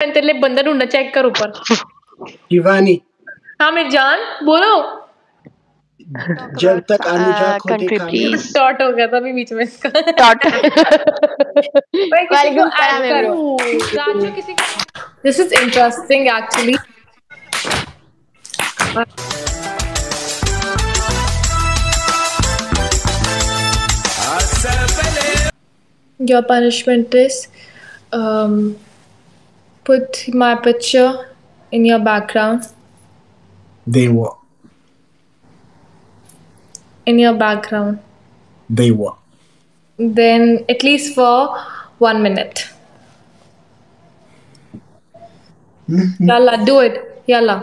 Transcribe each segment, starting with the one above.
मैं तेरे लिए बंदा ढूंढना, चेक कर ऊपर। शिवानी, हाँ मेरी जान, बोलो। जब तक अनुजा को देखा please. शॉर्ट हो गया था अभी बीच में इसका। वालेकुम सलाम everyone. राजू किसी को, this is interesting actually. Your punishment is put my picture in your background. They what? In your background. They what? Then at least for 1 minute. Yalla, do it. Yalla.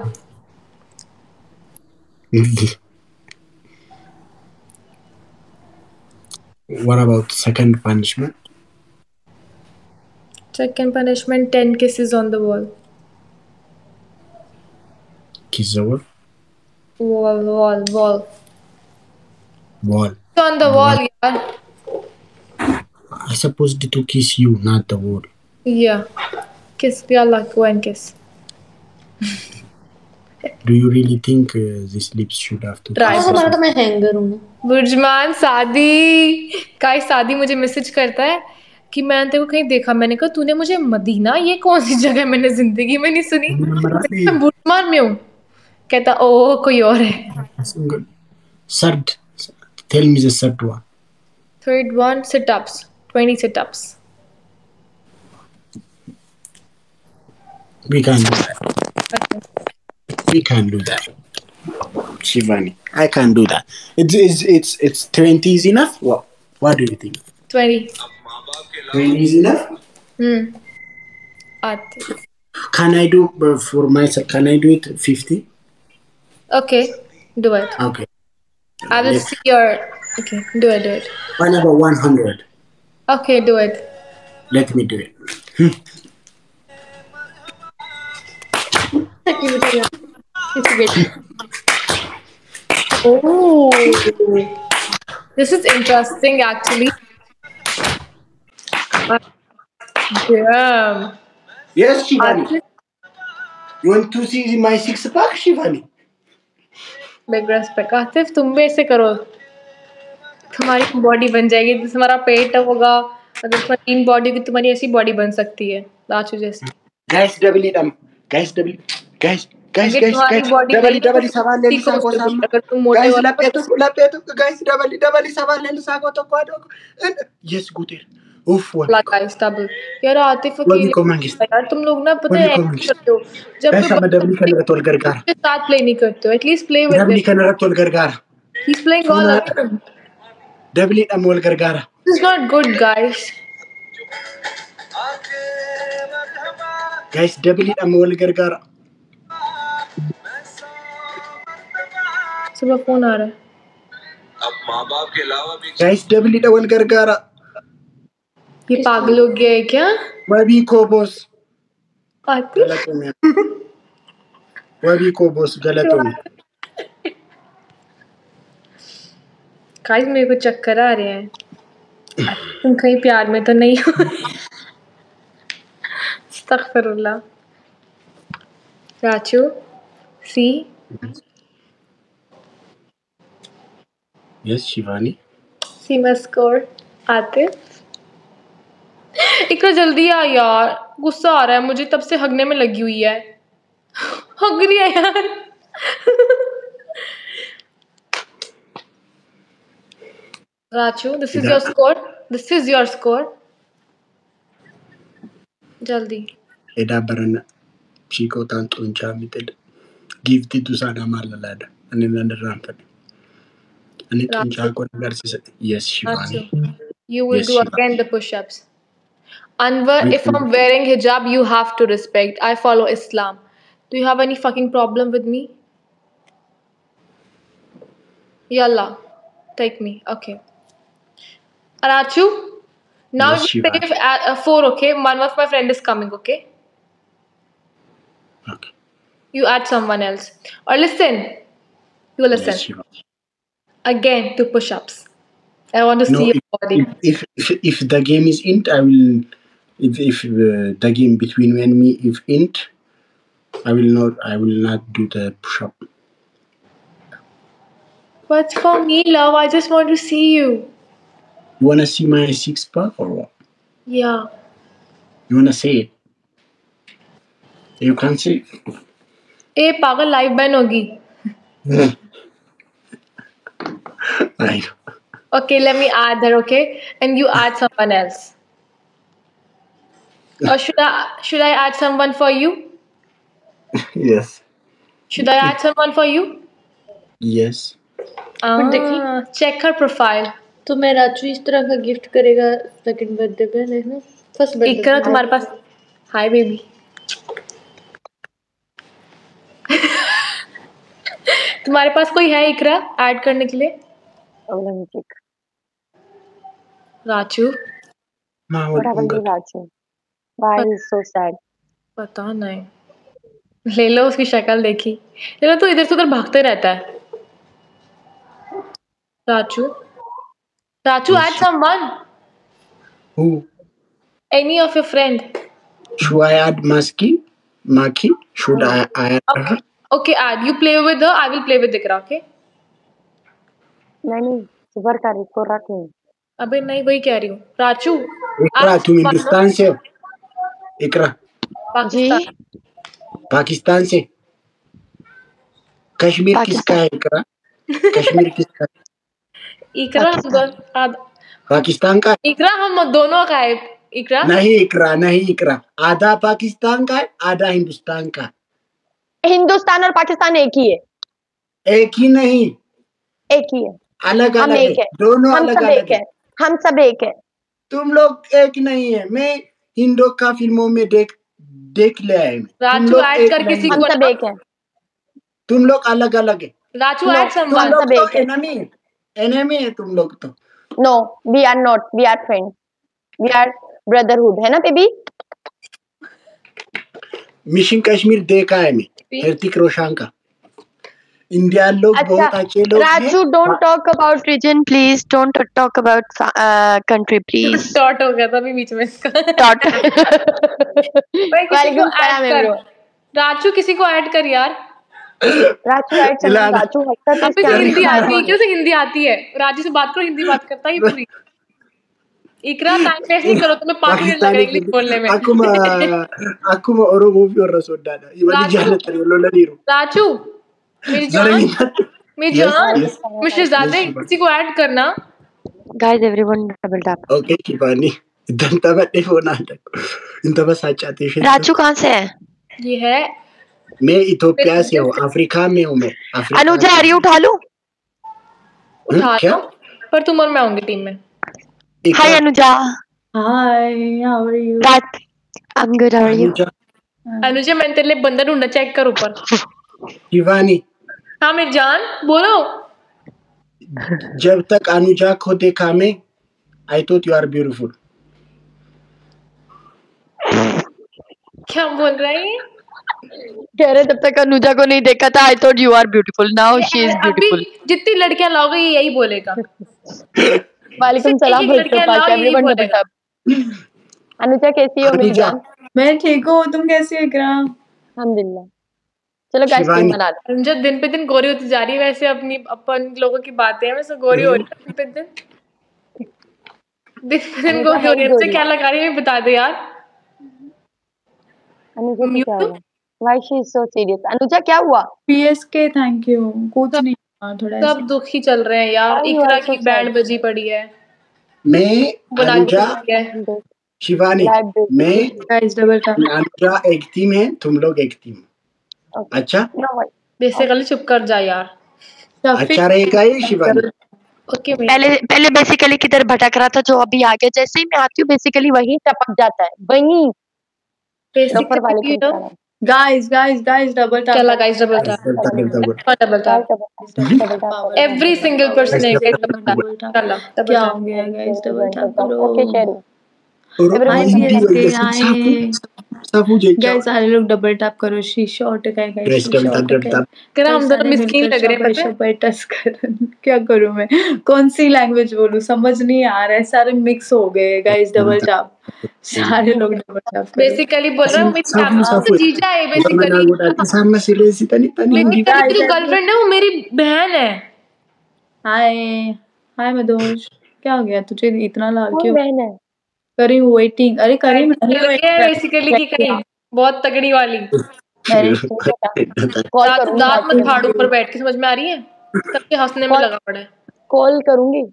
What about second punishment? Second punishment, 10 kisses on the wall. Kiss over? Wall. Wall. On the wall, yeah. I supposed to kiss you, not the wall. Yeah. Kiss, yalla, go and kiss. Do you really think these lips should have to Try. kiss? हमारा तो मैं hanger हूँ। बुर्जमान सादी का सादी मुझे message करता है कि मैंने तेरे को कहीं देखा। मैंने कहा तूने मुझे मदीना, ये कौन सी जगह मैंने जिंदगी में नहीं सुनी। मैं बुर्जमान में हूँ। कहता ओह कोई और है। Third. Tell me the third one. Third one, sit-ups. 20 sit-ups. We can do that. We can do that. Shivani, I can do that. It's 20 is enough? What do you think? 20. 20 is enough? Can I do for myself? Can I do it 50? Okay, do it. Okay. I will see your. Okay, do it. What about 100? Okay, do it. Let me do it. Oh, this is interesting actually. Damn. Yes, Shivani. You want to see my six pack, Shivani? Big respect. Atif तुम भी ऐसे करो, तुम्हारी body बन जाएगी। तुम्हारा पेट होगा, अगर तुम्हारी इन बॉडी की तुम्हारी ऐसी बॉडी बन सकती है राजू जैसी। Guys, double it. Guys, double सवाल ले लिसा को साम। अगर तुम मोटे हो लपे तो guys double सवाल ले लिसा को तो क्वाड। Yes, गुटेर। उफ वाला। Guys double. यार आतिफ यार तुम लोग ना पता है करते हो जब डबल करने तोल कर के साथ प्ले नहीं करते हो, एटलीस्ट प्ले विद डबल करने तोल कर he is playing all alone. Double अमोल कर this is not good guys. Guys double अमोल कर सुबह फोन आ रहा है। अब माँ बाप के अलावा भी गाइस डबल कर ये पागल हो गया है क्या? वही को बॉस आतिफ वही को बॉस गलत हो। गाइस मेरे को चक्कर आ रहे हैं। तुम कहीं प्यार में तो नहीं हो? अस्तगफिरुल्लाह। Raju see yes Shivani see my score. Atif इतना जल्दी आ यार, गुस्सा आ रहा है मुझे, तब से हगने में लगी हुई है। हग रही है यार। Raju this is your score, this is your score. जल्दी एडा बरन चिको तांतो उंचा मितल गिफ्ट तू साना माललादा अनि नंदरांपन अनि उंचा को नगर से। Yes Shivani you will do again the push-ups. Anwar, if I'm wearing hijab, you have to respect. I follow Islam. Do you have any fucking problem with me? Yalla, take me. Okay. Arachu, now Yes, you save at 4, okay? One of my friend is coming, okay? Okay. You add someone else. Or listen. You listen. Yes, again, 2 push-ups. I want to see your body. If the game is in, I will if the game between you and me if end, I will not do the push-up. But for me, love, I just want to see you. You wanna see my six-pack or what? Yeah. You wanna see it? You can't see it. ए पागल live ban होगी. I know. Okay, let me add her, okay? And you add someone else. Or should I add someone for you? Yes. Should I add someone for you? Yes. देखी? Check her profile. तो मैं राजू इस तरह का gift करेगा second birthday पे देखना. First birthday इकरा तुम्हारे पास. Hi baby. तुम्हारे पास कोई है इकरा ऐड करने के लिए? oromomusic. राचू. What happened to Rachuun? Why he's so sad? पता नहीं. ले लो उसकी शक्ल देखी. ले लो, तो इधर से उधर भागते रहता है. राचू. राचू, add someone. Who? Any of your friend. Should I add Maki? Should I add her? Okay, add. You play with her. I will play with Ikra. Okay. नहीं सुपर का रिको रख नहीं. अबे नहीं, वही कह रही हूँ. राचू. इकरा तुम हिंदुस्तान से हो? इकरा पाकिस्तान से. कश्मीर किसका है इकरा? कश्मीर किसका है? इकरा पाकिस्तान का. इकरा हम दोनों का है. इकरा नहीं इकरा आधा पाकिस्तान का है आधा हिंदुस्तान का. हिंदुस्तान और पाकिस्तान एक ही है. एक ही नहीं, एक ही है. अलग अलग है. दोनों अलग अलग है. हम सब एक है. तुम लोग एक नहीं है. मैं हिंदू का फिल्मों में देख ले आए. राजू ऐड कर किसी को. हम सब एक है. तुम लोग अलग अलग है. Raju add someone. तुम लोग तो एनिमी है तुम लोग तो. No, we are not. We are friends. We are brotherhood, है ना बेबी? मिशन कश्मीर देखा है मैं. ऋतिक रोशन का. इंडिया लोग बहुत अच्छे लोग हैं. Raju, don't talk about region, please. Don't talk about country, please. Taught हो गया था अभी बीच में इसका. Dot. राजू किसी को ऐड कर यार. राजू ऐड कर. राजू हिंदी आती है. क्यों से हिंदी आती है? राजू से बात करो, हिंदी बात करता ही पूरी. इकरा टाइम वेस्ट नहीं करो, तुम्हें 5 मिनट लगेंगे इंग्लिश बोलने में. aku mau oromomusic orang saudara. Iwan jalan tadi lola diru. Raju मेरी जान मिर्जादे किसी को ऐड करना. Guys, everyone double tap. Okay, Kivani. इधर तब टेलीफोन आता है. इंतबा सच आती है. राजू कहाँ से है? ये है. मैं इथियोपिया से हूँ. अफ्रीका में हूँ मैं. अनुजा, आ रही उठा लो. उठा लो. पर तुम और मैं होंगे टीम में. Hi Anuja. Hi, how are you? I'm good. How are you? Anuja मैंने तेरे लिए बंदा ढूंढा. चेक कर ऊपर. शिवानी. हाँ मेरी जान बोलो. जब तक अनुजा को देखा मैं I thought you are beautiful. क्या बोल रहे हैं? कह रहे तब तक अनुजा को नहीं देखा था. I thought you are beautiful. Now she is beautiful. जितनी लड़कियां लाओगे यही बोलेगा. वालेकुम सलाम. अनुजा कैसी हो मेरी जान? मैं ठीक हूँ. तुम कैसी हो इकरा? अल्हम्दुलिल्लाह. चलो गाइस टीम बना लो. अनुजा दिन पे दिन गोरी होती जा रही है. वैसे अपनी अपन लोगों की बातें हैं. वैसे गोरी हो रही है दिन पे दिन. दिन पे दिन गोरी हो रही है. मुझे क्या लगा रही है बता दे यार. अनुजा को क्या हुआ? Why she is so serious? Anuja क्या हुआ? PSK thank you. कुछ नहीं. थोड़ा सब दुखी चल रहे हैं यार. इकरा की बैंड बजी पड़ी है. मैं अनुजा शिवानी मैं अनुजा एक टीम है. तुम लोग एक टीम. अच्छा बेसिकली चुप कर जा यार. अच्छा रहेगा ये शिवानी. ओके. पहले बेसिकली किधर भटक रहा था जो अभी आगे जैसे ही मैं आती हूँ बेसिकली वही टपक जाता है. वही guys double tap. चला guys double tap. Every single person है double tap. चला क्या हो गया guys double tap करो. Okay, सबू जे गाइस सारे लोग डबल टैप करो शी शॉट है गाइस डबल टैप करा हम दोनों मिस्किन लग रहे हैं पता है? टच कर क्या करूं मैं कौन सी लैंग्वेज बोलूं समझ नहीं आ रहा है सारे मिक्स हो गए गाइस डबल टैप सारे लोग डबल टैप करो बेसिकली बोल रहा हूँ मेरी सबू फैमिली सबू तो जीजा है गमना बेसिकली। गोटा किसान सिलेसी तनी तनी बेसिकली मेरी गर्लफ्रेंड है वो मेरी बहन है। हाय हाय मदोश क्या हो गया तुझे इतना लाल कौन क्यों बहन है? करीम वेटिंग अरे करीम नहीं चल रही है बेसिकली की कहीं बहुत तगड़ी वाली। कॉल दांत करूंगी दांत मत बैठ फाड़ के। ऊपर बैठ के, समझ में आ रही है? सबके हंसने में कॉल लगा पड़ा है कॉल करूंगी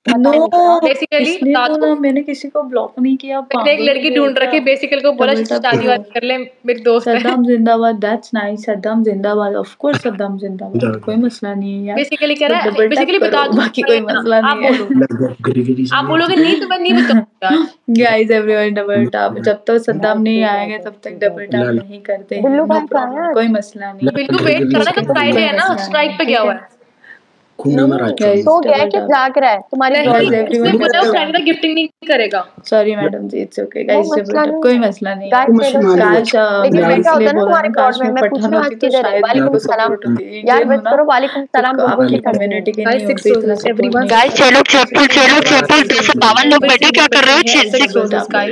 नो बताऊंगी। बेसिकली। किसने रात को बोला मैंने किसी को ब्लॉक नहीं किया मैंने एक पागल लड़की हो गया ढूंढ क्या रखी बेसिकली को बोला डबल टैप शादी करो वादी कर ले, मेरी दोस्त है। सद्दाम जिंदाबाद दैट्स नाइस सद्दाम जिंदाबाद ऑफ कोर्स सद्दाम जिंदाबाद कोई मसला नहीं है यार बेसिकली कह बस रहा है डबल टैप बेसिकली करो बता दूं बाकी कोई मसला आप नहीं है बोलो। आप बोलोगे नहीं तो मैं नहीं बताऊंगी यार। गाइस एवरीवन डबल टैप जब तक सद्दाम नहीं आएगा तब तक डबल टैप नहीं करते हैं बिल्लू नो भाई कहाँ प्रॉब्लम है? कोई मसला नहीं बिल्कुल वेट करना कल फ्राइडे है ना, स्ट्राइक पे गया हुआ है। खुना में राचो गाइस सो गया है डबल कि टैप जाग रहा है? तुम्हारी नहीं Guys, प्रॉब्लम है। उसने everyone बोला double फ्राइडे tap. का गिफ्टिंग नहीं करेगा। Sorry madam ji it's okay वो गाइस डबल मसला टैप नहीं कोई है। मसला नहीं गाइस है चलो काश लेकिन मैंने बेटा इसलिए होता है ना बोला तुम्हारे ना प्लॉट काश में, मैं मैं पठान पूछूं आज होती तो किधर है? शायद मेरे वालेकुम को सलाम सपोर्ट होती यार, इंडियन बस हूँ ना करो। वालेकुम सलाम तो बुलबुल की आपकी करती हूँ। कम्युनिटी के गाइस नहीं 6 होते इतना रोजेस सपोर्ट एवरीवन। नहीं गाइस होता 6 लोग 252 लोग बैठे, क्या कर रहे हो? Guys, double tap guys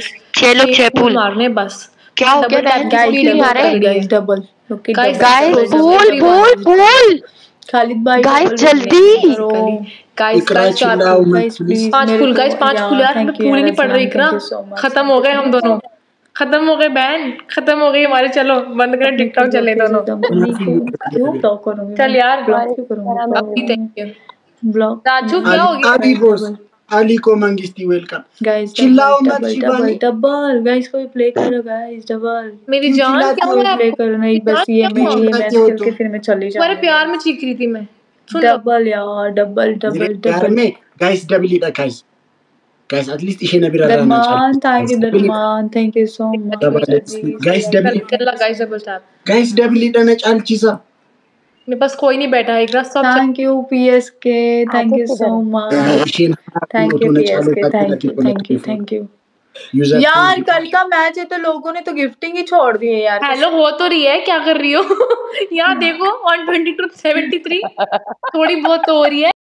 guys 6 फूल पुल। मारने बस। क्या हो गया डबल टैप बहन? की guys फीलिंग नहीं आ double बहुत रहे? tap तगड़ी guys है। double okay guys double guys double roses double पुल एवरीवन। पुल। खालिद भाई गाइस डबल जल्दी। करो गाइस इकरा गाइस 4 चिल्लाओ फूल। मत गाइस प्लीज प्लीज 5 मेरे फूल को गाइस 5 या फूल यार, मैं थैंक यू फूल ही यार नहीं पड़ रही अज़लान इकरा। थैंक यू सो मच खत्म हो गए हम दोनों, खत्म हो गए बहन, खत्म हो गई हमारे। चलो बंद करें अपने को टिकटॉक चले ब्लॉक दोनों। नहीं क्यों ब्लॉक करूंगी चल मैं यार ब्लॉक क्यों करूंगी सलाम अभी बहन। Thank you. ब्लॉक राजू क्या Ali हो गया? Ali boss Ali को मंगिस्ती वेलकम गाइस चिल्लाओ डबल मत double Shivani double double guys कोई प्ले करो गाइस डबल मेरी क्यों जान क्या चिल्लाती हो हुआ है प्ले आपको? करो नहीं मेरी जान बस ये क्या मैं हुआ? क्यों ये चिल्लाते मैच हो खेल के तुम फिर मैं चली तुम्हारे जाऊंगी प्यार में गाइस चीख रही थी मैं, सुन लो। डबल यार डबल मेरे डबल प्यार डबल में guys double it guys guys at least इसे नबी रहना दरमान थैंक यू चाहिए दरमान thank you so much double Aziz guys double चल guys double tap. Guys double it ना चाल चीज़ मेरे पास कोई नहीं बैठा है, एक रात सब चल। थैंक यू पीएसके थैंक आगे यू किधर सो है? मच मशीन थैंक यू उठने चालू पीएसके ताकि थैंक ताकि यू बोले thank you thank you user यार कल का मैच है तो लोगों ने तो गिफ्टिंग ही छोड़ दी है यार हेलो हो तो रही है, क्या कर रही हो? यहाँ देखो 120 to 73 थोड़ी बहुत तो हो रही है।